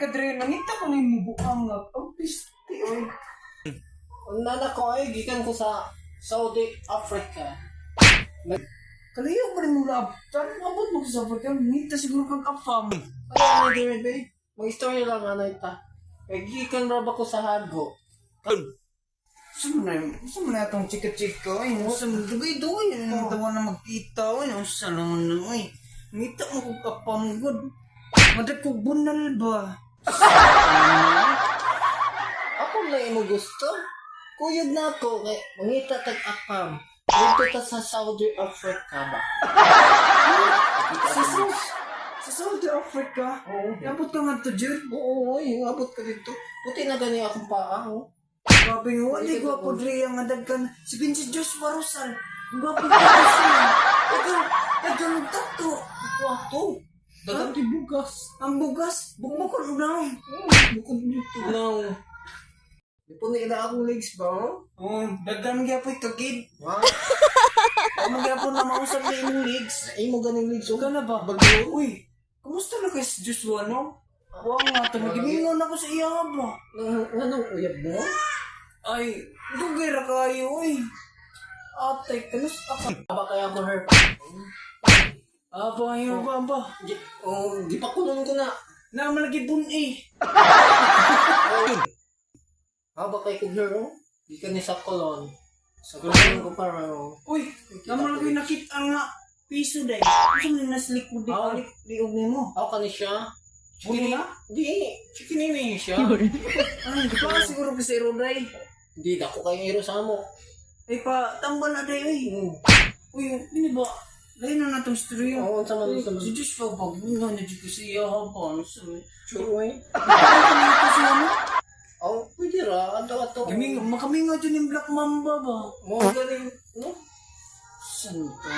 ka dre, nangita ko na yung mubuang nga. Ang pisti, oy. Ang nana ko ay gikan ko sa Saudi Africa. Kalayo pa rin mo labtan. Abot mo sa Africa. Nangita siguro kang kapam. Ano na dire be? Mag istorya lang anay ta. Kay gikan ra ba ko sa Hago? Saan mo na itong chika-chika, oy. Saan mo dugay-dugay. Ang tawa na magkita, oy. Saan naman na, oy. Nangita mo kong kapam, good. Madat ko bunal ba? Ako na imo gusto. Kuyog na ako kay mangita tag akam. Dito ta sa Saudi Africa ba? Sa Saudi Africa? Oo. Abot ka nga to, Jud. Oo, oy, abot ka dito. Buti na gani akong paa, oh. Grabe nga, wali gwapo dre ang adagkan. Si Vincent Joshua Rosal. Ang gwapo dre siya. Tagang tato. Wato. Dagang tibugas. Ang bugas. Bukbukon na. Bukod dito. No. Di po na akong legs ba? Oh, dagan gyapoy kagid. Ha? Ang gyapon na mausap na imong legs. Ay mo ganing legs. So ka na ba? Bagyo. Uy, kumusta na kay si Joshua, no? Wow nga, nagimingon ako sa iya ba? Anong uyab mo? Ay, dugay ra kayo, uy. Atay, kanus ako. Aba kaya mo her. Aba, yun ba? Di pa kulong ko na. Namalagi bun Aba kay ko her, oh. Di ka ni sa kolon. Sa kolon ko para, oh. Uy, namalagi nakita nga. Piso day. Gusto mo na naslik mo di Ah. alik liog ni mo. Ako ka ni siya. Buni na? Di. Chikinini siya. Ay, di pa siguro kasi day. Di, dako kayong iro sa mo. Ay pa, tambal na day, uy. Uy, ini ba? Lain na natong storya. Oo, sa man sa Si Diyos ka ba? Bunga na Diyos ko siya habang. Sure, eh. Ito siya mo? Oh, pwede ra. Ato. Makaminga dyan yung Black Mamba ba? Mo galing, no? Saan ka?